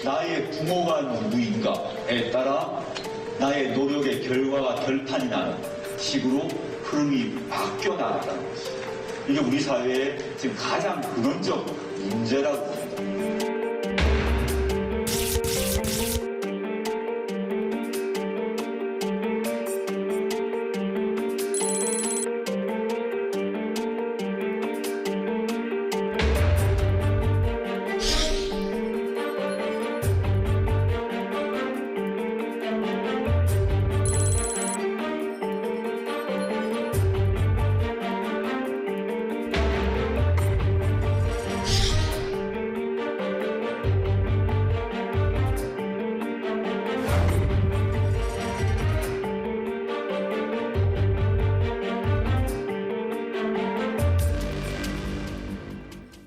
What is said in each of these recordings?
나의 부모가 누구인가에 따라 나의 노력의 결과가 결판이 나는 식으로 흐름이 바뀌어 나간다는 것이 이게 우리 사회의 지금 가장 근원적 문제라고 봅니다.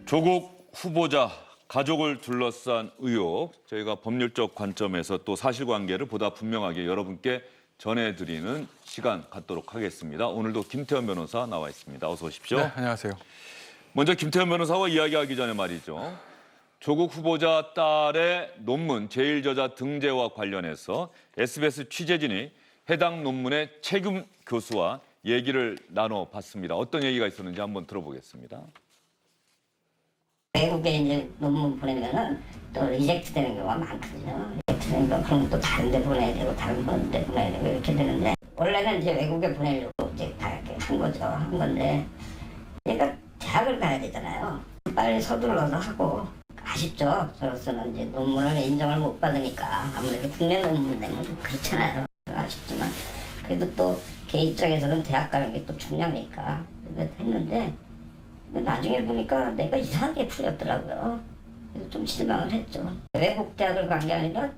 조국 후보자 가족을 둘러싼 의혹, 저희가 법률적 관점에서 또 사실관계를 보다 분명하게 여러분께 전해드리는 시간 갖도록 하겠습니다. 오늘도 김태현 변호사 나와 있습니다. 어서 오십시오. 네, 안녕하세요. 먼저 김태현 변호사와 이야기하기 전에 말이죠. 조국 후보자 딸의 논문 제1저자 등재와 관련해서 SBS 취재진이 해당 논문의 책임 교수와 얘기를 나눠봤습니다. 어떤 얘기가 있었는지 한번 들어보겠습니다. 외국에 이제 논문 보내면은 또 리젝트 되는 경우가 많거든요. 리젝트 되는 거 그럼 또 다른 데 보내야 되고 다른 데 보내야 되고 이렇게 되는데 원래는 이제 외국에 보내려고 이제 다 이렇게 한 건데 얘가 대학을 가야 되잖아요. 빨리 서둘러서 하고 아쉽죠. 저로서는 이제 논문을 인정을 못 받으니까 아무래도 국내 논문 내면 좀 그렇잖아요. 아쉽지만 그래도 또 걔 입장에서는 대학 가는 게 또 중요하니까 했는데 나중에 보니까 내가 이상하게 풀렸더라고요. 그래서 좀 실망을 했죠. 외국 대학을 간 게 아니라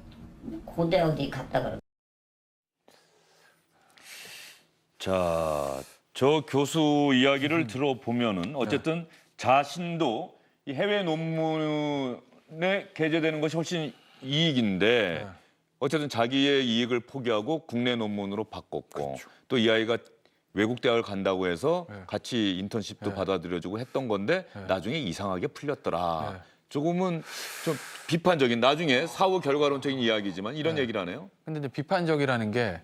고대 어디 갔다 그러고. 자, 저 교수 이야기를 들어보면은 어쨌든 자신도 이 해외 논문에 게재되는 것이 훨씬 이익인데 어쨌든 자기의 이익을 포기하고 국내 논문으로 바꿨고 또 이 아이가 외국 대학을 간다고 해서 같이 인턴십도 받아들여주고 했던 건데 나중에 이상하게 풀렸더라. 조금은 좀 비판적인 나중에 사후 결과론적인 이야기지만 이런 얘기를 하네요. 근데 이제 비판적이라는 게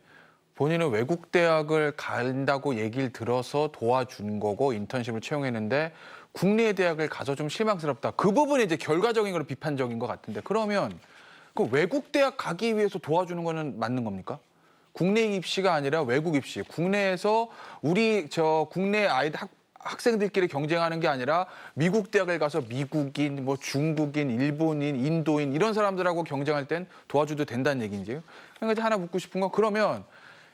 본인은 외국 대학을 간다고 얘기를 들어서 도와준 거고 인턴십을 채용했는데 국내 대학을 가서 좀 실망스럽다. 그 부분이 이제 결과적인 걸로 비판적인 것 같은데 그러면 그 외국 대학 가기 위해서 도와주는 거는 맞는 겁니까? 국내 입시가 아니라 외국 입시. 국내에서 우리 국내 아이들 학생들끼리 경쟁하는 게 아니라 미국 대학을 가서 미국인, 뭐 중국인, 일본인, 인도인 이런 사람들하고 경쟁할 땐 도와줘도 된다는 얘기인지요. 그러니까 하나 묻고 싶은 건 그러면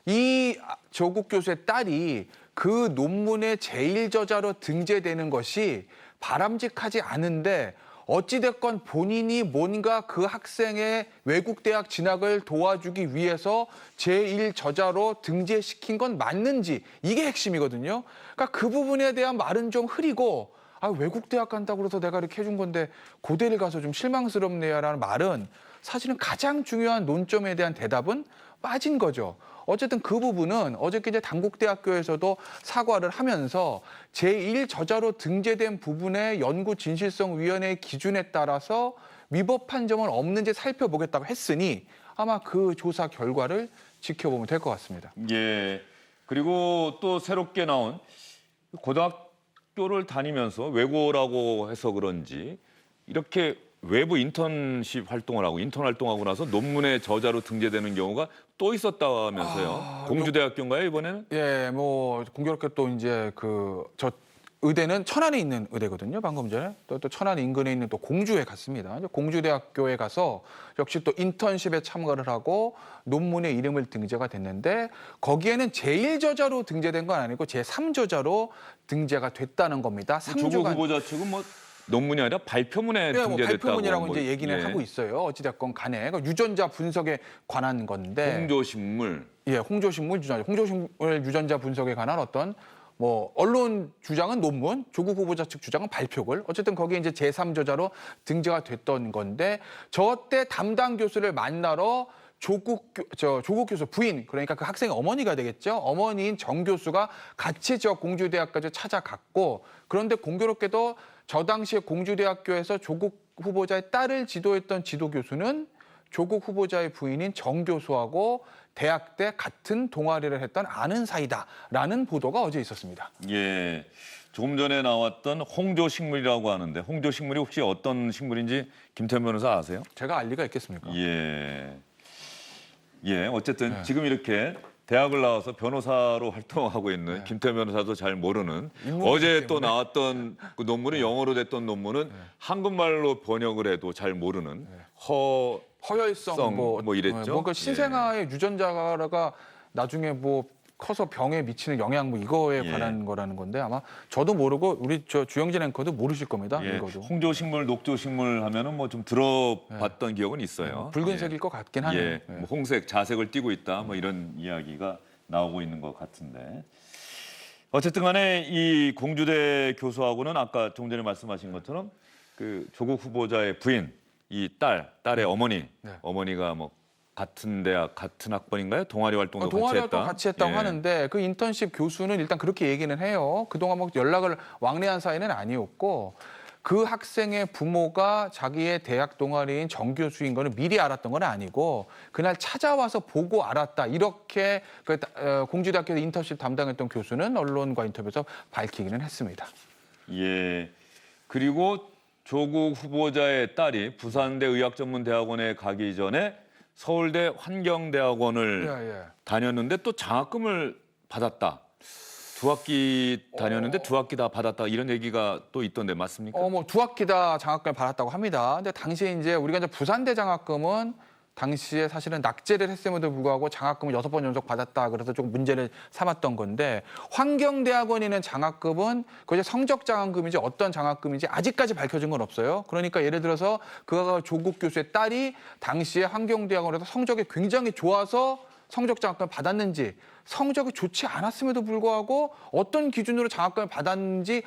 이 조국 교수의 딸이 그 논문의 제1저자로 등재되는 것이 바람직하지 않은데 어찌됐건 본인이 뭔가 그 학생의 외국 대학 진학을 도와주기 위해서 제1저자로 등재시킨 건 맞는지 이게 핵심이거든요. 그러니까 그 부분에 대한 말은 좀 흐리고 외국 대학 간다고 그래서 내가 이렇게 해준 건데 고대를 가서 좀 실망스럽네요라는 말은 사실은 가장 중요한 논점에 대한 대답은 빠진 거죠. 어쨌든 그 부분은 어저께 이제 단국대학교에서도 사과를 하면서 제1저자로 등재된 부분의 연구진실성위원회의 기준에 따라서 위법한 점은 없는지 살펴보겠다고 했으니 아마 그 조사 결과를 지켜보면 될 것 같습니다. 예. 그리고 또 새롭게 나온 고등학교를 다니면서 외고라고 해서 그런지 이렇게 외부 인턴십 활동을 하고 인턴 활동하고 나서 논문의 저자로 등재되는 경우가 또 있었다면서요. 공주대학교인가요, 이번에는? 예, 뭐 공교롭게 또 이제 저 의대는 천안에 있는 의대거든요. 방금 전에 또 천안 인근에 있는 또 공주에 갔습니다. 공주대학교에 가서 역시 또 인턴십에 참가를 하고 논문의 이름을 등재가 됐는데 거기에는 제1저자로 등재된 건 아니고 제3저자로 등재가 됐다는 겁니다. 조국 후보자 측은 뭐 논문이 아니라 발표문에 등재됐다고. 발표문이라고 이제 얘기는 하고 있어요. 어찌됐건 간에 유전자 분석에 관한 건데. 홍조신물. 예, 홍조신물 유전자 분석에 관한 어떤 언론 주장은 논문, 조국 후보자 측 주장은 발표글. 어쨌든 거기에 이제 제3저자로 등재가 됐던 건데 저때 담당 교수를 만나러 조국 교수 부인, 그러니까 그 학생의 어머니가 되겠죠. 어머니인 정 교수가 같이 공주대학까지 찾아갔고 그런데 공교롭게도 저 당시에 공주대학교에서 조국 후보자의 딸을 지도했던 지도 교수는 조국 후보자의 부인인 정 교수하고 대학 때 같은 동아리를 했던 아는 사이다라는 보도가 어제 있었습니다. 예. 조금 전에 나왔던 홍조식물이라고 하는데 홍조식물이 혹시 어떤 식물인지 김태현 변호사 아세요? 제가 알 리가 있겠습니까? 예. 예, 어쨌든 네. 지금 이렇게 대학을 나와서 변호사로 활동하고 있는 김태현 변호사도 잘 모르는 어제 또 나왔던 그 논문은 영어로 됐던 논문은 한국말로 번역을 해도 잘 모르는 허혈성 뭐 이랬죠? 뭔가 신생아의 유전자가 나중에 뭐 커서 병에 미치는 영향 뭐 이거에 예. 관한 거라는 건데 아마 저도 모르고 우리 저 주영진 앵커도 모르실 겁니다. 예, 이거도. 홍조식물, 녹조식물 하면은 뭐 좀 들어봤던 기억은 있어요. 붉은색일 것 같긴 하네요. 예, 뭐 홍색, 자색을 띠고 있다, 뭐 이런 이야기가 나오고 있는 것 같은데. 어쨌든 간에 이 공주대 교수하고는 아까 조금 전에 말씀하신 것처럼 그 조국 후보자의 부인, 이 딸의 어머니, 네. 어머니가 뭐 같은 대학, 같은 학번인가요? 동아리 활동도 같이 동아리 했다. 활동 같이 했다고 예. 하는데 그 인턴십 교수는 일단 그렇게 얘기는 해요. 그동안 뭐 연락을 왕래한 사이는 아니었고 그 학생의 부모가 자기의 대학 동아리인 정 교수인 거는 미리 알았던 건 아니고 그날 찾아와서 보고 알았다. 이렇게 공주대학교 인턴십 담당했던 교수는 언론과 인터뷰에서 밝히기는 했습니다. 예. 그리고 조국 후보자의 딸이 부산대 의학전문대학원에 가기 전에 서울대 환경대학원을 예. 다녔는데 또 장학금을 받았다. 두 학기 다녔는데 두 학기 다 받았다. 이런 얘기가 또 있던데 맞습니까? 뭐 두 학기 다 장학금을 받았다고 합니다. 근데 당시에 이제 우리가 이제 부산대 장학금은 당시에 사실은 낙제를 했음에도 불구하고 장학금을 6번 연속 받았다. 그래서 조금 문제를 삼았던 건데 환경대학원이는 장학금은 그게 성적 장학금인지 어떤 장학금인지 아직까지 밝혀진 건 없어요. 그러니까 예를 들어서 그 조국 교수의 딸이 당시에 환경대학원에서 성적이 굉장히 좋아서 성적 장학금을 받았는지 성적이 좋지 않았음에도 불구하고 어떤 기준으로 장학금을 받았는지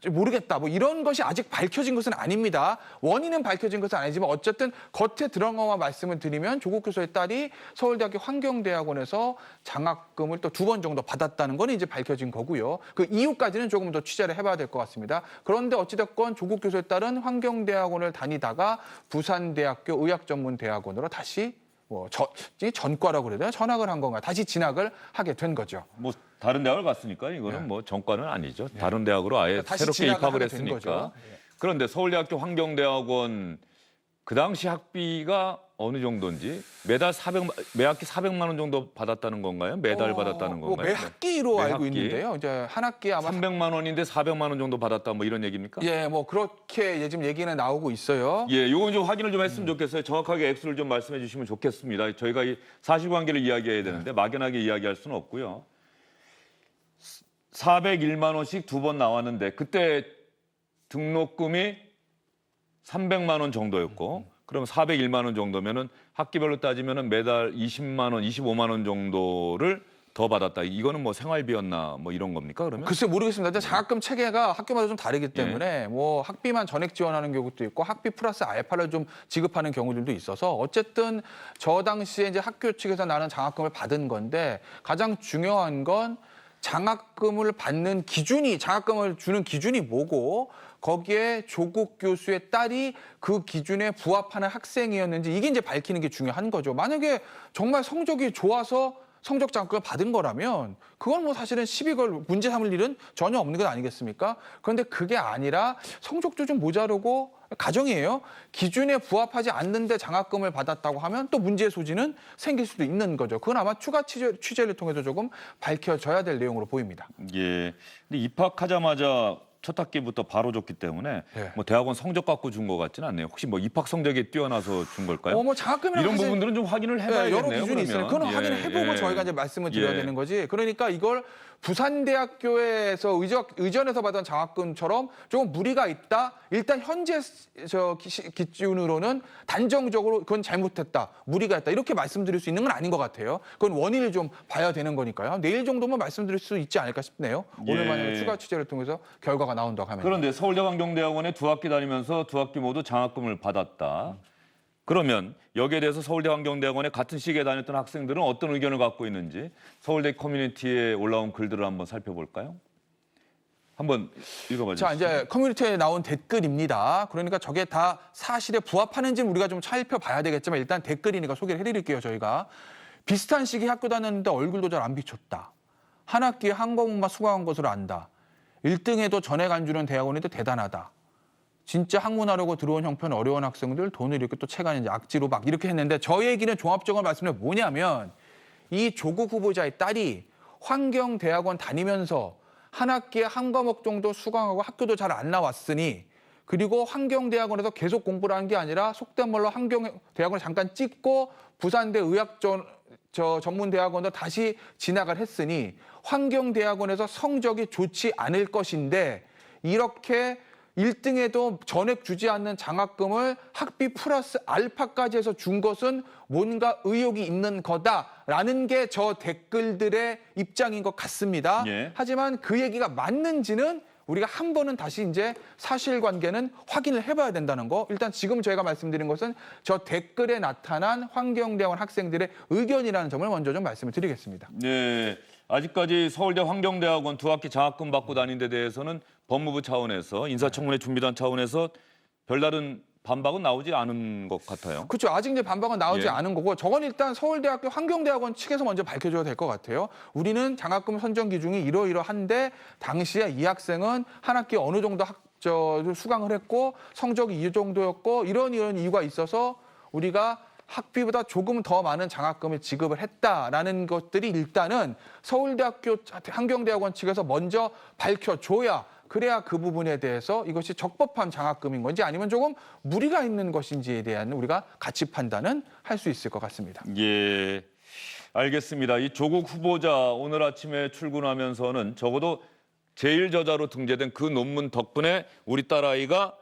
모르겠다. 뭐 이런 것이 아직 밝혀진 것은 아닙니다. 원인은 밝혀진 것은 아니지만 어쨌든 겉에 드러난 것만 말씀을 드리면 조국 교수의 딸이 서울대학교 환경대학원에서 장학금을 또 2번 정도 받았다는 건 이제 밝혀진 거고요. 그 이유까지는 조금 더 취재를 해봐야 될 것 같습니다. 그런데 어찌됐건 조국 교수의 딸은 환경대학원을 다니다가 부산대학교 의학전문대학원으로 다시 전과라고 그래야 되나? 전학을 한 건가? 다시 진학을 하게 된 거죠. 뭐 다른 대학을 갔으니까 이거는 뭐 전과는 아니죠. 다른 대학으로 아예 다시 새롭게 진학을 입학을 하게 된 했으니까. 거죠. 그런데 서울대학교 환경대학원 그 당시 학비가 어느 정도인지 매 학기 400만 원 정도 받았다는 건가요? 매달 받았다는 건가요? 매 학기로 매 알고 학기? 있는데요. 이제 한 학기에 아마 300만 원인데 400만 원 정도 받았다 뭐 이런 얘기입니까? 예, 뭐 그렇게 지금 얘기는 나오고 있어요. 예, 요건 좀 확인을 좀 했으면 좋겠어요. 정확하게 액수를 좀 말씀해 주시면 좋겠습니다. 저희가 이 사실관계를 이야기해야 되는데 막연하게 이야기할 수는 없고요. 401만 원씩 2번 나왔는데 그때 등록금이 300만 원 정도였고 그럼 401만 원 정도면은 학기별로 따지면은 매달 20만 원, 25만 원 정도를 더 받았다. 이거는 뭐 생활비였나 뭐 이런 겁니까? 그러면? 글쎄 모르겠습니다. 근데 장학금 체계가 학교마다 좀 다르기 때문에 뭐 학비만 전액 지원하는 경우도 있고 학비 플러스 알파를 좀 지급하는 경우들도 있어서 어쨌든 저 당시에 이제 학교 측에서 나는 장학금을 받은 건데 가장 중요한 건 장학금을 받는 기준이 장학금을 주는 기준이 뭐고 거기에 조국 교수의 딸이 그 기준에 부합하는 학생이었는지 이게 이제 밝히는 게 중요한 거죠. 만약에 정말 성적이 좋아서 성적 장학금을 받은 거라면 그건 뭐 사실은 시비 걸 문제 삼을 일은 전혀 없는 것 아니겠습니까? 그런데 그게 아니라 성적도 좀 모자르고 가정이에요. 기준에 부합하지 않는데 장학금을 받았다고 하면 또 문제의 소지는 생길 수도 있는 거죠. 그건 아마 추가 취재를 통해서 조금 밝혀져야 될 내용으로 보입니다. 예. 근데 입학하자마자 첫 학기부터 바로 줬기 때문에 예. 뭐 대학원 성적 갖고 준 것 같지는 않네요. 혹시 뭐 입학 성적이 뛰어나서 준 걸까요? 뭐 장학금이랑 이런 사실 부분들은 좀 확인을 해봐야겠네요. 여러 기준이 그러면. 있어요. 그건 예, 확인을 해보고 예. 저희가 이제 말씀을 드려야 예. 되는 거지. 그러니까 이걸 부산대학교에서 의전에서 받은 장학금처럼 조금 무리가 있다. 일단 현재 기준으로는 단정적으로 그건 잘못했다, 무리가 있다 이렇게 말씀드릴 수 있는 건 아닌 것 같아요. 그건 원인을 좀 봐야 되는 거니까요. 내일 정도만 말씀드릴 수 있지 않을까 싶네요. 오늘 예. 만약에 추가 취재를 통해서 결과가 나온다고 하면. 그런데 서울대 환경대학원에 두 학기 다니면서 두 학기 모두 장학금을 받았다. 그러면 여기에 대해서 서울대 환경대학원에 같은 시기에 다녔던 학생들은 어떤 의견을 갖고 있는지 서울대 커뮤니티에 올라온 글들을 한번 살펴볼까요? 한번 읽어봐 주시죠. 자, 이제 커뮤니티에 나온 댓글입니다. 그러니까 저게 다 사실에 부합하는지는 우리가 좀 살펴봐야 되겠지만 일단 댓글이니까 소개를 해드릴게요, 저희가. 비슷한 시기에 학교 다녔는데 얼굴도 잘 안 비췄다. 한 학기에 한 과목만 수강한 것으로 안다. 1등에도 전액 안 주는 대학원에도 대단하다. 진짜 학문하려고 들어온 형편 어려운 학생들 돈을 이렇게 또 채가 이제 악지로 막 이렇게 했는데 저 얘기는 종합적으로 말씀드리면 뭐냐면 이 조국 후보자의 딸이 환경대학원 다니면서 한 학기에 한 과목 정도 수강하고 학교도 잘 안 나왔으니 그리고 환경대학원에서 계속 공부를 한 게 아니라 속된 말로 환경대학원을 잠깐 찍고 부산대 전문대학원도 다시 진학을 했으니 환경대학원에서 성적이 좋지 않을 것인데 이렇게 1등에도 전액 주지 않는 장학금을 학비 플러스 알파까지 해서 준 것은 뭔가 의혹이 있는 거다라는 게 저 댓글들의 입장인 것 같습니다. 예. 하지만 그 얘기가 맞는지는 우리가 한 번은 다시 이제 사실관계는 확인을 해봐야 된다는 거. 일단 지금 저희가 말씀드린 것은 저 댓글에 나타난 환경대학원 학생들의 의견이라는 점을 먼저 좀 말씀을 드리겠습니다. 네, 아직까지 서울대 환경대학원 2학기 장학금 받고 다닌 데 대해서는 법무부 차원에서 인사청문회 준비단 차원에서 별다른 반박은 나오지 않은 것 같아요. 그렇죠. 아직 이제 반박은 나오지 예. 않은 거고 저건 일단 서울대학교 환경대학원 측에서 먼저 밝혀줘야 될 것 같아요. 우리는 장학금 선정 기준이 이러이러한데 당시에 이 학생은 한 학기 어느 정도 수강을 했고 성적이 이 정도였고 이런 이유가 있어서 우리가 학비보다 조금 더 많은 장학금을 지급을 했다라는 것들이 일단은 서울대학교 환경대학원 측에서 먼저 밝혀줘야 그래야 그 부분에 대해서 이것이 적법한 장학금인 건지 아니면 조금 무리가 있는 것인지에 대한 우리가 가치 판단은 할 수 있을 것 같습니다. 예, 알겠습니다. 이 조국 후보자 오늘 아침에 출근하면서는 적어도 제1저자로 등재된 그 논문 덕분에 우리 딸아이가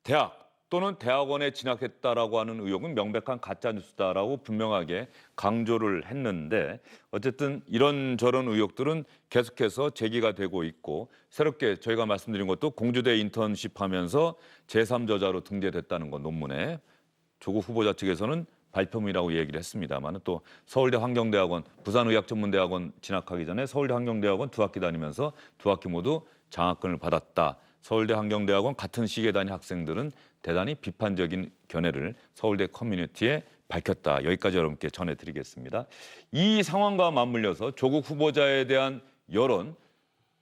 대학 또는 대학원에 진학했다라고 하는 의혹은 명백한 가짜뉴스다라고 분명하게 강조를 했는데 어쨌든 이런저런 의혹들은 계속해서 제기가 되고 있고 새롭게 저희가 말씀드린 것도 공주대 인턴십 하면서 제3저자로 등재됐다는 것 논문에 조국 후보자 측에서는 발표문이라고 얘기를 했습니다만 또 서울대 환경대학원, 부산의학전문대학원 진학하기 전에 서울대 환경대학원 2학기 다니면서 2학기 모두 장학금을 받았다. 서울대 환경대학원 같은 시기에 다닌 학생들은 대단히 비판적인 견해를 서울대 커뮤니티에 밝혔다. 여기까지 여러분께 전해드리겠습니다. 이 상황과 맞물려서 조국 후보자에 대한 여론,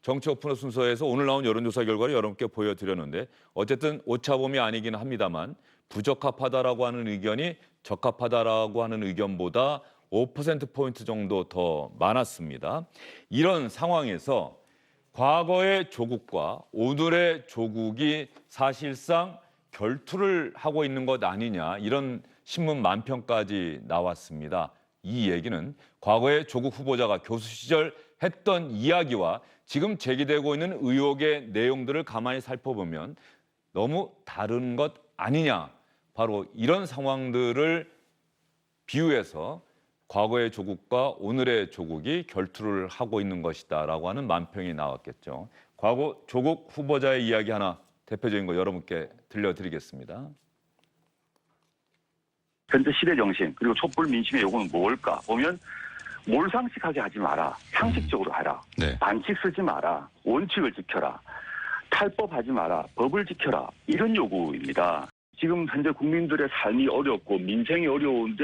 정치 오픈어 순서에서 오늘 나온 여론조사 결과를 여러분께 보여드렸는데 어쨌든 오차범위 아니긴 합니다만 부적합하다라고 하는 의견이 적합하다라고 하는 의견보다 5%포인트 정도 더 많았습니다. 이런 상황에서 과거의 조국과 오늘의 조국이 사실상 결투를 하고 있는 것 아니냐 이런 신문 만편까지 나왔습니다. 이 얘기는 과거의 조국 후보자가 교수 시절 했던 이야기와 지금 제기되고 있는 의혹의 내용들을 가만히 살펴보면 너무 다른 것 아니냐. 바로 이런 상황들을 비유해서 과거의 조국과 오늘의 조국이 결투를 하고 있는 것이다라고 하는 만평이 나왔겠죠. 과거 조국 후보자의 이야기 하나 대표적인 거 여러분께 들려드리겠습니다. 현재 시대 정신 그리고 촛불 민심의 요구는 뭘까 보면 몰상식하게 하지 마라. 상식적으로 하라. 네. 반칙 쓰지 마라. 원칙을 지켜라. 탈법하지 마라. 법을 지켜라. 이런 요구입니다. 지금 현재 국민들의 삶이 어렵고 민생이 어려운데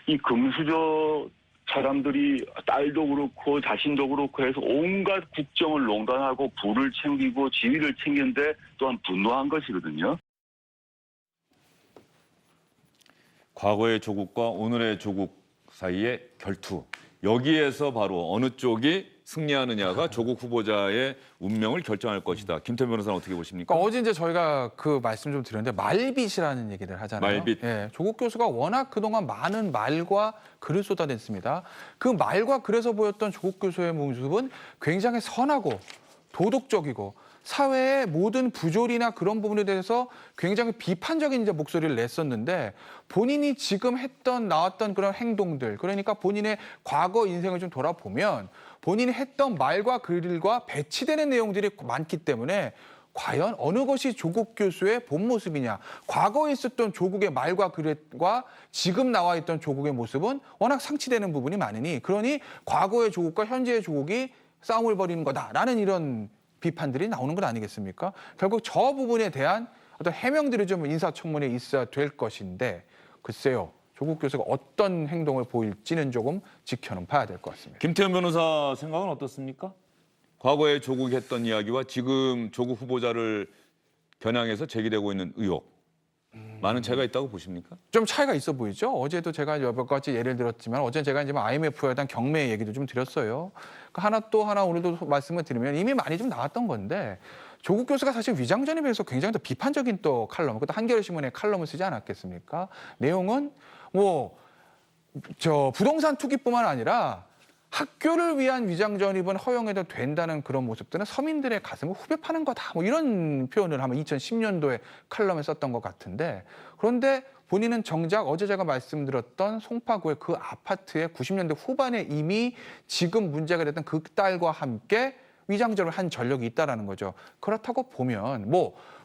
이 금수저 사람들이 딸도 그렇고 자신도 그렇고 해서 온갖 국정을 농단하고 부를 챙기고 지위를 챙기는데 또한 분노한 것이거든요. 과거의 조국과 오늘의 조국 사이의 결투. 여기에서 바로 어느 쪽이 승리하느냐가 조국 후보자의 운명을 결정할 것이다. 김태현 변호사는 어떻게 보십니까? 그러니까 어제 이제 저희가 그 말씀 좀 드렸는데 말빛이라는 얘기를 하잖아요. 말빛. 예, 조국 교수가 워낙 그동안 많은 말과 글을 쏟아냈습니다. 그 말과 글에서 보였던 조국 교수의 모습은 굉장히 선하고 도덕적이고 사회의 모든 부조리나 그런 부분에 대해서 굉장히 비판적인 이제 목소리를 냈었는데 본인이 지금 나왔던 그런 행동들, 그러니까 본인의 과거 인생을 좀 돌아보면 본인이 했던 말과 글과 배치되는 내용들이 많기 때문에 과연 어느 것이 조국 교수의 본 모습이냐. 과거에 있었던 조국의 말과 글과 지금 나와 있던 조국의 모습은 워낙 상치되는 부분이 많으니 그러니 과거의 조국과 현재의 조국이 싸움을 벌이는 거다라는 이런 비판들이 나오는 것 아니겠습니까? 결국 저 부분에 대한 어떤 해명들이 좀 인사청문회에 있어야 될 것인데 글쎄요. 조국 교수가 어떤 행동을 보일지는 조금 지켜는 봐야 될 것 같습니다. 김태현 변호사 생각은 어떻습니까? 과거에 조국이 했던 이야기와 지금 조국 후보자를 겨냥해서 제기되고 있는 의혹. 많은 차이가 있다고 보십니까? 좀 차이가 있어 보이죠? 어제도 제가 여러 가지 예를 들었지만 어제 제가 이제 IMF에 대한 경매 얘기도 좀 드렸어요. 하나 오늘도 말씀을 드리면 이미 많이 좀 나왔던 건데 조국 교수가 사실 위장전입에 대해서 굉장히 또 비판적인 또 칼럼, 그것도 한겨레신문에 칼럼을 쓰지 않았겠습니까? 내용은 부동산 투기뿐만 아니라 학교를 위한 위장전입은 허용해도 된다는 그런 모습들은 서민들의 가슴을 후벼 파는 거다. 이런 표현을 아마 2010년도에 칼럼에 썼던 것 같은데 그런데 본인은 정작 어제 제가 말씀드렸던 송파구의 그 아파트의 90년대 후반에 이미 지금 문제가 됐던 그 딸과 함께 위장전을 한 전력이 있다라는 거죠. 그렇다고 보면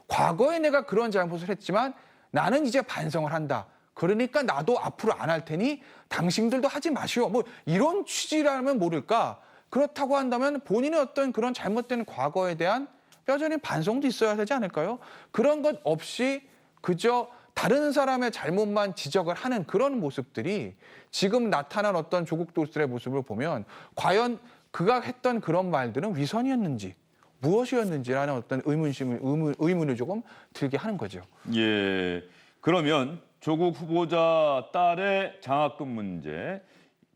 과거에 내가 그런 잘못을 했지만 나는 이제 반성을 한다. 그러니까 나도 앞으로 안 할 테니 당신들도 하지 마시오. 이런 취지라면 모를까. 그렇다고 한다면 본인의 어떤 그런 잘못된 과거에 대한 뼈저린 반성도 있어야 되지 않을까요? 그런 것 없이 그저 다른 사람의 잘못만 지적을 하는 그런 모습들이 지금 나타난 어떤 조국 교수의 모습을 보면 과연 그가 했던 그런 말들은 위선이었는지 무엇이었는지라는 어떤 의문을 조금 들게 하는 거죠. 예. 그러면 조국 후보자 딸의 장학금 문제,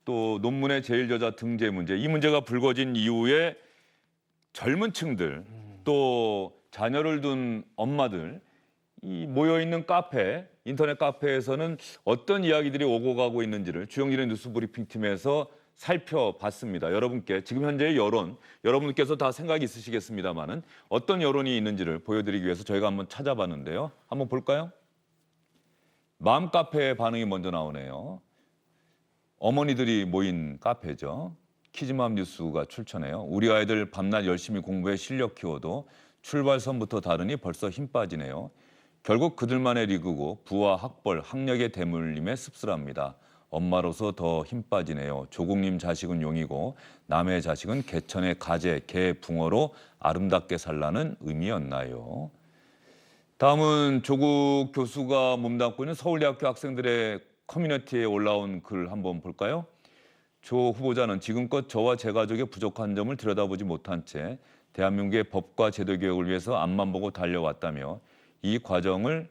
또 논문의 제1저자 등재 문제, 이 문제가 불거진 이후에 젊은 층들, 또 자녀를 둔 엄마들, 이 모여있는 카페, 인터넷 카페에서는 어떤 이야기들이 오고 가고 있는지를 주영진의 뉴스 브리핑팀에서 살펴봤습니다. 여러분께 지금 현재의 여론, 여러분께서 다 생각이 있으시겠습니다만은 어떤 여론이 있는지를 보여드리기 위해서 저희가 한번 찾아봤는데요. 한번 볼까요? 맘카페의 반응이 먼저 나오네요. 어머니들이 모인 카페죠. 키즈맘 뉴스가 출처네요. 우리 아이들 밤낮 열심히 공부해 실력 키워도 출발선부터 다르니 벌써 힘 빠지네요. 결국 그들만의 리그고 부와 학벌, 학력의 대물림에 씁쓸합니다. 엄마로서 더 힘 빠지네요. 조국님 자식은 용이고 남의 자식은 개천의 가재, 개, 붕어로 아름답게 살라는 의미였나요? 다음은 조국 교수가 몸담고 있는 서울대학교 학생들의 커뮤니티에 올라온 글 한번 볼까요? 조 후보자는 지금껏 저와 제 가족의 부족한 점을 들여다보지 못한 채 대한민국의 법과 제도 개혁을 위해서 앞만 보고 달려왔다며 이 과정을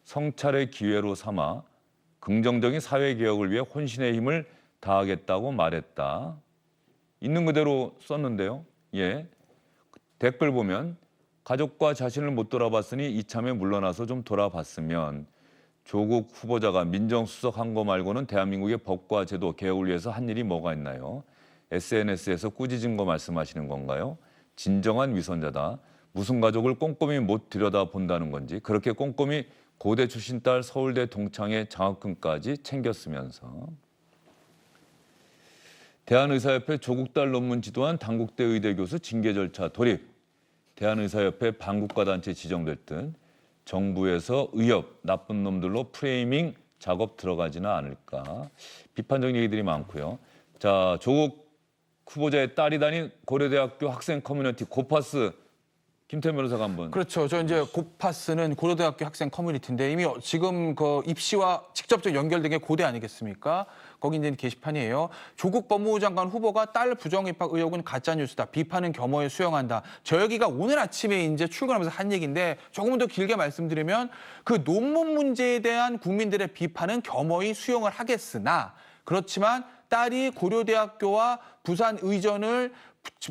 성찰의 기회로 삼아 긍정적인 사회 개혁을 위해 혼신의 힘을 다하겠다고 말했다. 있는 그대로 썼는데요. 예. 댓글 보면 가족과 자신을 못 돌아봤으니 이참에 물러나서 좀 돌아봤으면 조국 후보자가 민정수석한 거 말고는 대한민국의 법과 제도 개혁을 위해서 한 일이 뭐가 있나요? SNS에서 꾸짖은 거 말씀하시는 건가요? 진정한 위선자다. 무슨 가족을 꼼꼼히 못 들여다본다는 건지 그렇게 꼼꼼히 고대 출신 딸 서울대 동창의 장학금까지 챙겼으면서 대한의사협회 조국 딸 논문 지도한 당국대 의대 교수 징계 절차 돌입. 대한의사협회 반국가 단체 지정될 듯 정부에서 의협, 나쁜 놈들로 프레이밍 작업 들어가지는 않을까. 비판적인 얘기들이 많고요. 자, 조국 후보자의 딸이 다닌 고려대학교 학생 커뮤니티 고파스 김태현 변호사가 한번. 그렇죠. 저 이제 고파스는 고려대학교 학생 커뮤니티인데 이미 지금 그 입시와 직접적 연결된 게 고대 아니겠습니까? 거기 이제 게시판이에요. 조국 법무부 장관 후보가 딸 부정 입학 의혹은 가짜 뉴스다. 비판은 겸허히 수용한다. 저 여기가 오늘 아침에 이제 출근하면서 한 얘기인데 조금 더 길게 말씀드리면 그 논문 문제에 대한 국민들의 비판은 겸허히 수용을 하겠으나 그렇지만 딸이 고려대학교와 부산 의전을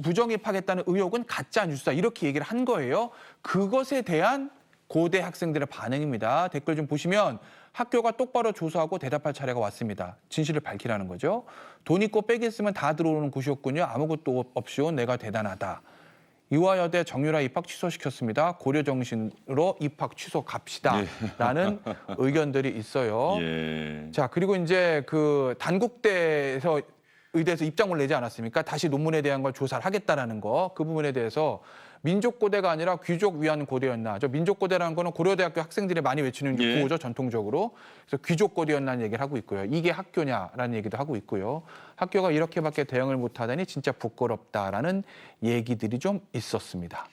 부정입하겠다는 의혹은 가짜 뉴스다. 이렇게 얘기를 한 거예요. 그것에 대한 고대 학생들의 반응입니다. 댓글 좀 보시면 학교가 똑바로 조사하고 대답할 차례가 왔습니다. 진실을 밝히라는 거죠. 돈 있고 빽 있으면 다 들어오는 곳이었군요. 아무것도 없이 온 내가 대단하다. 이화여대 정유라 입학 취소시켰습니다. 고려 정신으로 입학 취소 갑시다. 라는 의견들이 있어요. 예. 자, 그리고 이제 그 단국대에서 의대에서 입장을 내지 않았습니까? 다시 논문에 대한 걸 조사를 하겠다라는 거. 그 부분에 대해서 민족고대가 아니라 귀족 위한 고대였나. 저 민족고대라는 거는 고려대학교 학생들이 많이 외치는 예. 구호죠, 전통적으로. 그래서 귀족고대였나는 얘기를 하고 있고요. 이게 학교냐라는 얘기도 하고 있고요. 학교가 이렇게밖에 대응을 못하다니 진짜 부끄럽다라는 얘기들이 좀 있었습니다.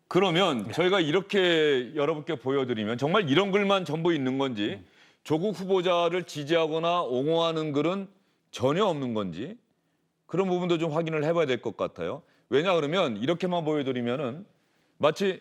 그러면 저희가 이렇게 여러분께 보여드리면 정말 이런 글만 전부 있는 건지 조국 후보자를 지지하거나 옹호하는 글은 전혀 없는 건지 그런 부분도 좀 확인을 해봐야 될 것 같아요. 왜냐 그러면 이렇게만 보여드리면은 마치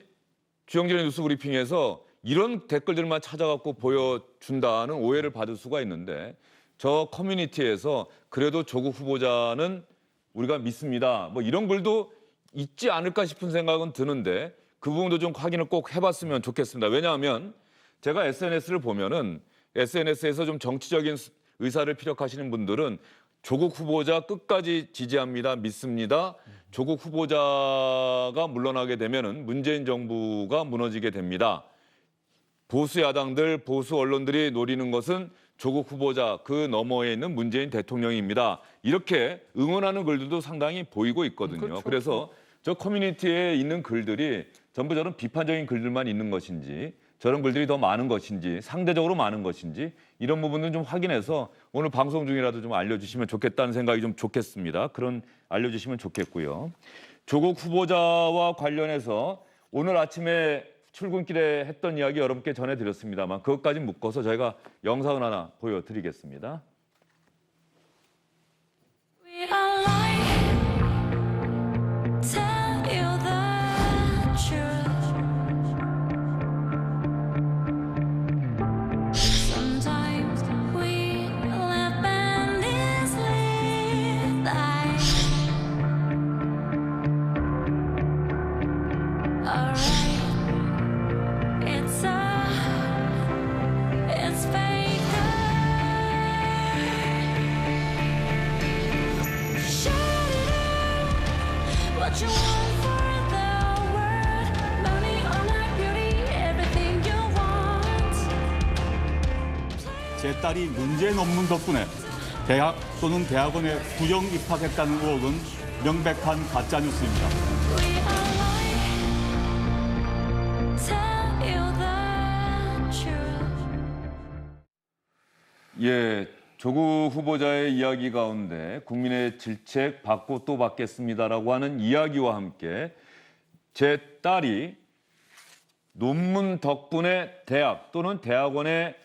주영진의 뉴스 브리핑에서 이런 댓글들만 찾아갖고 보여준다는 오해를 받을 수가 있는데 저 커뮤니티에서 그래도 조국 후보자는 우리가 믿습니다. 뭐 이런 글도 있지 않을까 싶은 생각은 드는데 그 부분도 좀 확인을 꼭 해봤으면 좋겠습니다. 왜냐하면 제가 SNS를 보면은 SNS에서 좀 정치적인 의사를 피력하시는 분들은 조국 후보자 끝까지 지지합니다, 믿습니다. 조국 후보자가 물러나게 되면은 문재인 정부가 무너지게 됩니다. 보수 야당들, 보수 언론들이 노리는 것은 조국 후보자 그 너머에 있는 문재인 대통령입니다. 이렇게 응원하는 글들도 상당히 보이고 있거든요. 그렇죠. 그래서 저 커뮤니티에 있는 글들이 전부 저런 비판적인 글들만 있는 것인지 저런 글들이 더 많은 것인지 상대적으로 많은 것인지 이런 부분은 좀 확인해서 오늘 방송 중이라도 좀 알려주시면 좋겠다는 생각이 좀 좋겠습니다. 그런 알려주시면 좋겠고요. 조국 후보자와 관련해서 오늘 아침에 출근길에 했던 이야기 여러분께 전해드렸습니다만 그것까지 묶어서 저희가 영상을 하나 보여드리겠습니다. We are lying, tell you the truth. Sometimes we live endlessly like. Alright, it's fake. What you want for the world, money or my beauty, everything you want. 제 딸이 문제 논문 덕분에 대학 또는 대학원에 부정 입학했다는 의혹은 명백한 가짜 뉴스입니다. We are lying, tell you the truth. 예, 조국 후보자의 이야기 가운데 국민의 질책 받고 또 받겠습니다라고 하는 이야기와 함께 제 딸이 논문 덕분에 대학 또는 대학원에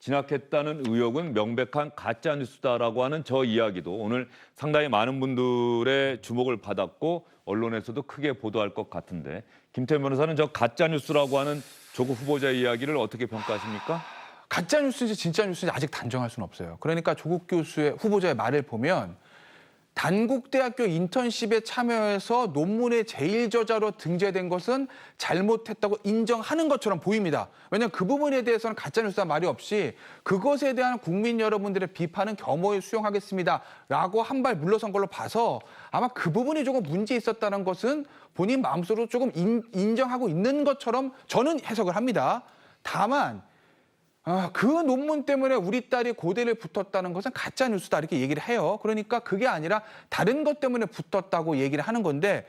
진학했다는 의혹은 명백한 가짜 뉴스다라고 하는 저 이야기도 오늘 상당히 많은 분들의 주목을 받았고 언론에서도 크게 보도할 것 같은데 김태현 변호사는 저 가짜 뉴스라고 하는 조국 후보자의 이야기를 어떻게 평가하십니까? 가짜 뉴스인지 진짜 뉴스인지 아직 단정할 수는 없어요. 그러니까 조국 교수의 후보자의 말을 보면 단국대학교 인턴십에 참여해서 논문의 제일 저자로 등재된 것은 잘못했다고 인정하는 것처럼 보입니다. 왜냐하면 그 부분에 대해서는 가짜뉴스와 말이 없이 그것에 대한 국민 여러분들의 비판은 겸허히 수용하겠습니다라고 한 발 물러선 걸로 봐서 아마 그 부분이 조금 문제 있었다는 것은 본인 마음속으로 조금 인정하고 있는 것처럼 저는 해석을 합니다. 다만 그 논문 때문에 우리 딸이 고대를 붙었다는 것은 가짜 뉴스다 이렇게 얘기를 해요. 그러니까 그게 아니라 다른 것 때문에 붙었다고 얘기를 하는 건데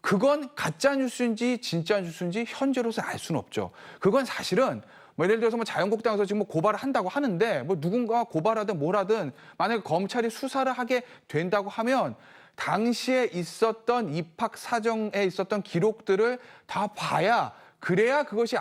그건 가짜 뉴스인지 진짜 뉴스인지 현재로서 알 수는 없죠. 그건 사실은 뭐 예를 들어서 뭐 자유한국당에서 지금 뭐 고발을 한다고 하는데 뭐 누군가 고발하든 뭘 하든 만약에 검찰이 수사를 하게 된다고 하면 당시에 있었던 입학 사정에 있었던 기록들을 다 봐야 그래야 그것이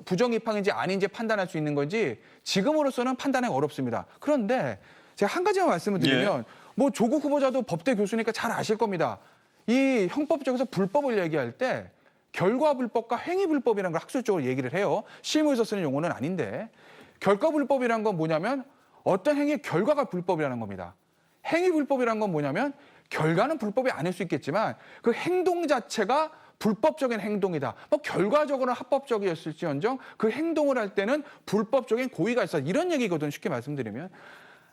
부정 입학인지 아닌지 판단할 수 있는 건지 지금으로서는 판단하기 어렵습니다. 그런데 제가 한 가지만 말씀을 드리면 뭐 조국 후보자도 법대 교수니까 잘 아실 겁니다. 이 형법적에서 불법을 얘기할 때 결과 불법과 행위 불법이라는 걸 학술적으로 얘기를 해요. 실무에서 쓰는 용어는 아닌데 결과 불법이라는 건 뭐냐면 어떤 행위의 결과가 불법이라는 겁니다. 행위 불법이라는 건 뭐냐면 결과는 불법이 아닐 수 있겠지만 그 행동 자체가 불법적인 행동이다. 뭐 결과적으로는 합법적이었을지언정 그 행동을 할 때는 불법적인 고의가 있어. 이런 얘기거든 쉽게 말씀드리면.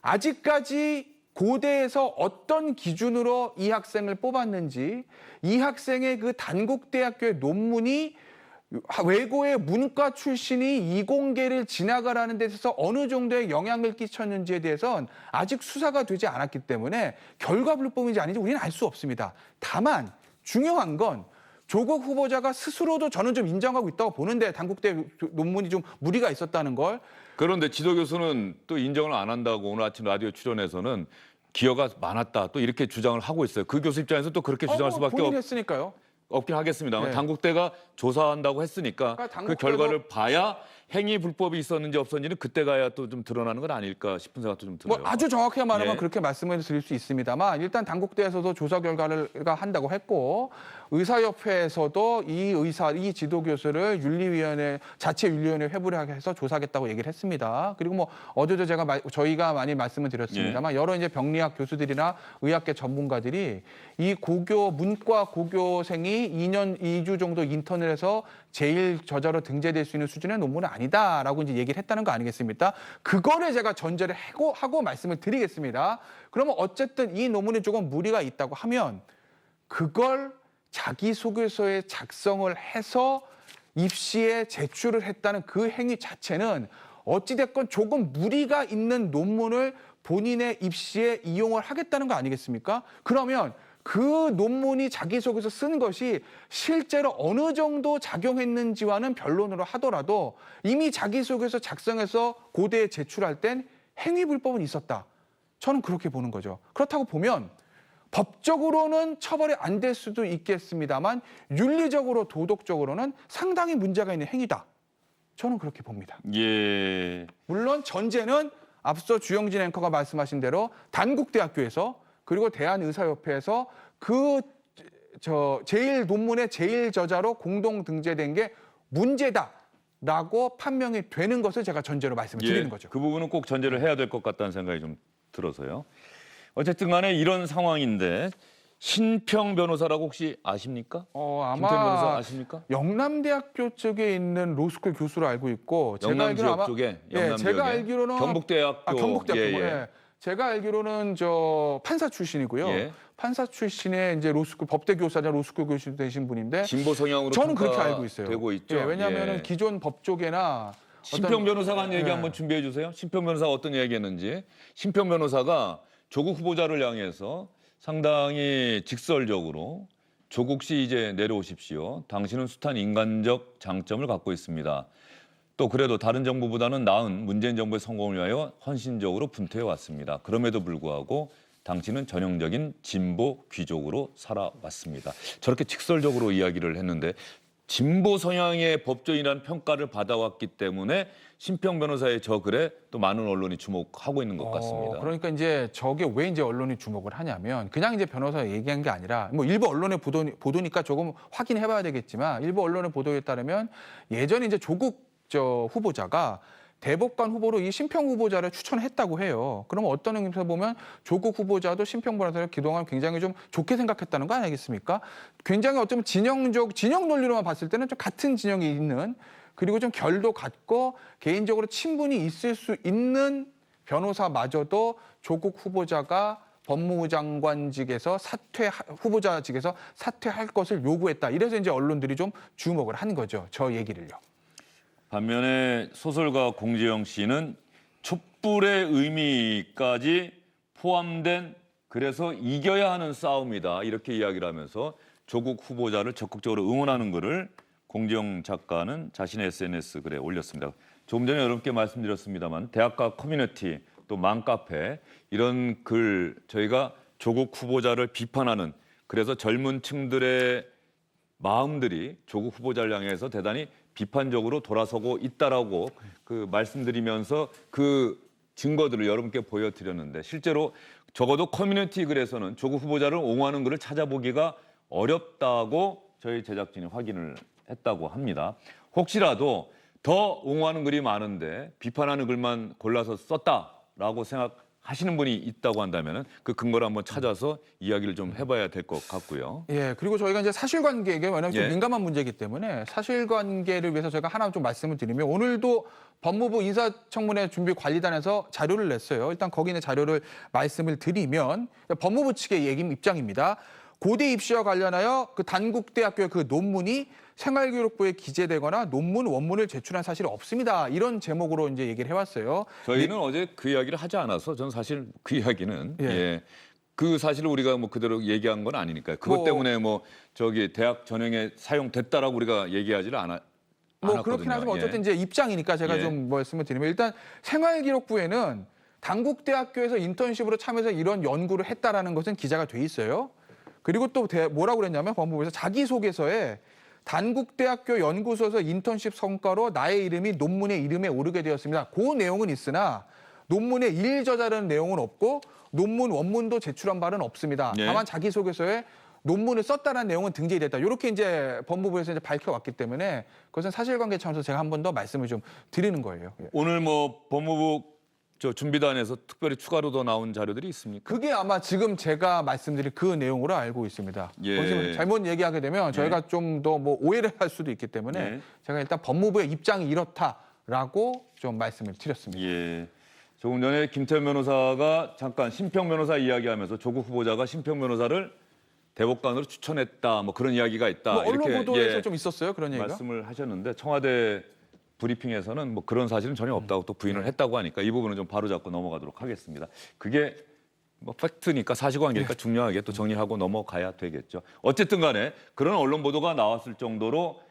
아직까지 고대에서 어떤 기준으로 이 학생을 뽑았는지 이 학생의 그 단국대학교의 논문이 외고의 문과 출신이 이공계를 진학을 데 있어서 어느 정도의 영향을 끼쳤는지에 대해서는 아직 수사가 되지 않았기 때문에 결과 불법인지 아닌지 우리는 알 수 없습니다. 다만 중요한 건 조국 후보자가 스스로도 저는 좀 인정하고 있다고 보는데 단국대 논문이 좀 무리가 있었다는 걸. 그런데 지도 교수는 또 인정을 안 한다고 오늘 아침 라디오 출연에서는 기여가 많았다 또 이렇게 주장을 하고 있어요. 그 교수 입장에서 또 그렇게 주장할 수밖에 본인이 했으니까요. 없긴 하겠습니다만 네. 단국대가 조사한다고 했으니까 그러니까 그 단국대도- 결과를 봐야 행위 불법이 있었는지 없었는지는 그때 가야 또 좀 드러나는 건 아닐까 싶은 생각도 좀 들어요. 뭐 아주 정확히 말하면 예. 그렇게 말씀을 드릴 수 있습니다만 일단 단국대에서도 조사 결과를 한다고 했고 의사협회에서도 이 지도 교수를 자체윤리위원회 회부를 해서 조사하겠다고 얘기를 했습니다. 그리고 뭐 어제도 저희가 많이 말씀을 드렸습니다만 여러 이제 병리학 교수들이나 의학계 전문가들이 이 문과 고교생이 2주 정도 인턴을 해서 제일 저자로 등재될 수 있는 수준의 논문은 아니다라고 이제 얘기를 했다는 거 아니겠습니까? 그거를 제가 전제를 하고 말씀을 드리겠습니다. 그러면 어쨌든 이 논문이 조금 무리가 있다고 하면 그걸 자기소개서에 작성을 해서 입시에 제출을 했다는 그 행위 자체는 어찌됐건 조금 무리가 있는 논문을 본인의 입시에 이용을 하겠다는 거 아니겠습니까? 그러면 그 논문이 자기소개서 쓴 것이 실제로 어느 정도 작용했는지와는 변론으로 하더라도 이미 자기소개서 작성해서 고대에 제출할 땐 행위불법은 있었다. 저는 그렇게 보는 거죠. 그렇다고 보면 법적으로는 처벌이 안 될 수도 있겠습니다만 윤리적으로 도덕적으로는 상당히 문제가 있는 행위다. 저는 그렇게 봅니다. 예. 물론 전제는 앞서 주영진 앵커가 말씀하신 대로 단국대학교에서 그리고 대한의사협회에서 논문의 제일 저자로 공동 등재된 게 문제다라고 판명이 되는 것을 제가 전제로 말씀을 드리는 거죠. 그 부분은 꼭 전제를 해야 될 것 같다는 생각이 좀 들어서요. 어쨌든 간에 이런 상황인데 신평 변호사라고 혹시 아십니까? 김평 변호사 아마 아십니까? 영남대학교 쪽에 있는 로스쿨 교수로 알고 있고 영남 지역 쪽에 영남 제가 지역에? 알기로는 경북대학교. 경북대학교 예, 예. 예. 제가 알기로는 판사 출신이고요. 예. 판사 출신의 이제 로스쿨 법대 교사자 로스쿨 교수 되신 분인데 진보 성향으로 저는 그렇게 알고 있어요. 되고 있죠. 예, 왜냐하면 예. 기존 법 쪽에나 신평 변호사가 한 얘기 예. 한번 준비해 주세요. 신평 변호사가 어떤 얘기했는지. 신평 변호사가 조국 후보자를 향해서 상당히 직설적으로 조국 씨 이제 내려오십시오. 당신은 숱한 인간적 장점을 갖고 있습니다. 또 그래도 다른 정부보다는 나은 문재인 정부의 성공을 위하여 헌신적으로 분투해 왔습니다. 그럼에도 불구하고 당신은 전형적인 진보 귀족으로 살아왔습니다. 저렇게 직설적으로 이야기를 했는데 진보 성향의 법조인이라는 평가를 받아왔기 때문에 신평 변호사의 저 글에 또 많은 언론이 주목하고 있는 것 같습니다. 그러니까 이제 저게 왜 이제 언론이 주목을 하냐면 그냥 이제 변호사가 얘기한 게 아니라 뭐 일부 언론의 보도니까 조금 확인해봐야 되겠지만 일부 언론의 보도에 따르면 예전에 이제 조국 후보자가 대법관 후보로 이 신평 후보자를 추천했다고 해요. 그럼 어떤 의미에서 보면 조국 후보자도 신평 변호사를 그동안 굉장히 좀 좋게 생각했다는 거 아니겠습니까? 굉장히 어쩌면 진영 논리로만 봤을 때는 좀 같은 진영이 있는 그리고 좀 결도 같고 개인적으로 친분이 있을 수 있는 변호사마저도 조국 후보자가 법무부 장관직에서 후보자직에서 사퇴할 것을 요구했다. 이래서 이제 언론들이 좀 주목을 한 거죠. 저 얘기를요. 반면에 소설가 공지영 씨는 촛불의 의미까지 포함된 그래서 이겨야 하는 싸움이다 이렇게 이야기를 하면서 조국 후보자를 적극적으로 응원하는 글을 공지영 작가는 자신의 SNS 글에 올렸습니다. 조금 전에 여러분께 말씀드렸습니다만 대학가 커뮤니티 또 맘카페 이런 글 저희가 조국 후보자를 비판하는 그래서 젊은 층들의 마음들이 조국 후보자를 향해서 대단히 비판적으로 돌아서고 있다라고 그 말씀드리면서 그 증거들을 여러분께 보여드렸는데 실제로 적어도 커뮤니티 글에서는 조국 후보자를 옹호하는 글을 찾아보기가 어렵다고 저희 제작진이 확인을 했다고 합니다. 혹시라도 더 옹호하는 글이 많은데 비판하는 글만 골라서 썼다라고 생각하시는 분이 있다고 한다면 그 근거를 한번 찾아서 이야기를 좀 해봐야 될 것 같고요. 예, 그리고 저희가 이제 사실관계에 왜냐하면 좀 예. 민감한 문제이기 때문에 사실관계를 위해서 제가 하나 좀 말씀을 드리면 오늘도 법무부 인사청문회 준비관리단에서 자료를 냈어요. 일단 거기 있는 자료를 말씀을 드리면 법무부 측의 입장입니다. 고대 입시와 관련하여 그 단국대학교의 그 논문이 생활교육부에 기재되거나 논문 원문을 제출한 사실이 없습니다. 이런 제목으로 이제 얘기를 해왔어요. 저희는 어제 그 이야기를 하지 않아서 저는 사실 그 이야기는 예. 그 사실을 우리가 뭐 그대로 얘기한 건 아니니까요. 그것 뭐- 때문에 뭐 저기 대학 전형에 사용됐다라고 우리가 얘기하지를 않았거든요. 그렇긴 하지만 예. 어쨌든 이제 입장이니까 제가 예. 좀 말씀을 드리면 일단 생활기록부에는 단국대학교에서 인턴십으로 참여해서 이런 연구를 했다라는 것은 기자가 돼 있어요. 그리고 또 뭐라고 그랬냐면 법무부에서 자기소개서에 단국대학교 연구소에서 인턴십 성과로 나의 이름이 논문의 이름에 오르게 되었습니다. 그 내용은 있으나 논문에 일저자라는 내용은 없고 논문 원문도 제출한 바는 없습니다. 예. 다만 자기소개서에 논문을 썼다는 내용은 등재됐다. 이렇게 이제 법무부에서 이제 밝혀왔기 때문에 그것은 사실관계 차원에서 제가 한 번 더 말씀을 좀 드리는 거예요. 예. 오늘 뭐 법무부 저 준비단에서 특별히 추가로 더 나온 자료들이 있습니까? 그게 아마 지금 제가 말씀드린 그 내용으로 알고 있습니다. 예. 거기서 잘못 얘기하게 되면 저희가 좀 더 뭐 오해를 할 수도 있기 때문에 예. 제가 일단 법무부의 입장이 이렇다라고 좀 말씀을 드렸습니다. 예. 조금 전에 김태현 변호사가 잠깐 심평 변호사 이야기하면서 조국 후보자가 심평 변호사를 대법관으로 추천했다. 뭐 그런 이야기가 있다. 뭐 언론 이렇게 보도에서 예, 좀 있었어요 그런 얘기가. 말씀을 하셨는데 청와대 브리핑에서는 뭐 그런 사실은 전혀 없다고 또 부인을 했다고 하니까 이 부분은 좀 바로잡고 넘어가도록 하겠습니다. 그게 뭐 팩트니까 사실관계니까 중요하게 또 정리하고 넘어가야 되겠죠. 어쨌든 간에 그런 언론 보도가 나왔을 정도로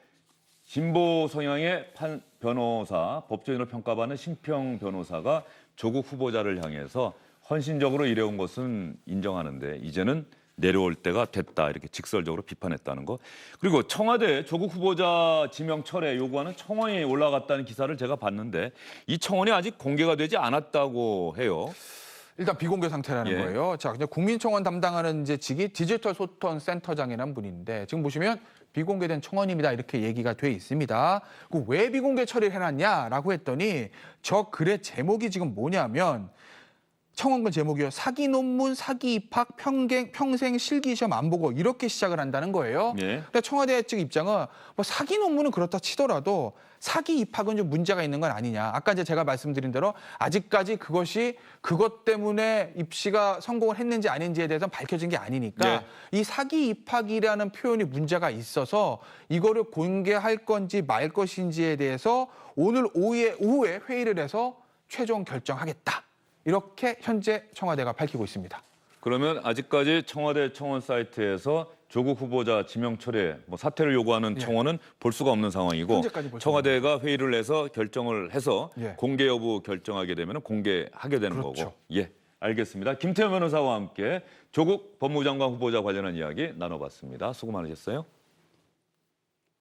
진보 성향의 변호사, 법조인으로 평가받는 심평 변호사가 조국 후보자를 향해서 헌신적으로 일해온 것은 인정하는데 이제는 내려올 때가 됐다 이렇게 직설적으로 비판했다는 거. 그리고 청와대 조국 후보자 지명 철회 요구하는 청원이 올라갔다는 기사를 제가 봤는데 이 청원이 아직 공개가 되지 않았다고 해요. 일단 비공개 상태라는 예. 거예요. 자, 이제 국민청원 담당하는 이제 직이 디지털 소통 센터장이라는 분인데 지금 보시면 비공개된 청원입니다 이렇게 얘기가 돼 있습니다. 왜 비공개 처리를 해놨냐라고 했더니 저 글의 제목이 지금 뭐냐면 청원글 제목이요. 사기 논문, 사기 입학, 평생 실기시험 안 보고 이렇게 시작을 한다는 거예요. 예. 근데 청와대 측 입장은 뭐 사기 논문은 그렇다 치더라도 사기 입학은 좀 문제가 있는 건 아니냐. 아까 이제 제가 말씀드린 대로 아직까지 그것이 그것 때문에 입시가 성공을 했는지 아닌지에 대해서는 밝혀진 게 아니니까 이 사기 입학이라는 표현이 문제가 있어서 이거를 공개할 건지 말 것인지에 대해서 오늘 오후에 회의를 해서 최종 결정하겠다. 이렇게 현재 청와대가 밝히고 있습니다. 그러면 아직까지 청와대 청원 사이트에서 조국 후보자 지명 철회, 뭐 사퇴를 요구하는 청원은 볼 수가 없는 상황이고 현재까지 볼 수가 청와대가 회의를 해서 결정을 해서 예. 공개 여부 결정하게 되면 공개하게 되는 그렇죠. 거고. 예, 알겠습니다. 김태현 변호사와 함께 조국 법무부 장관 후보자 관련한 이야기 나눠봤습니다. 수고 많으셨어요.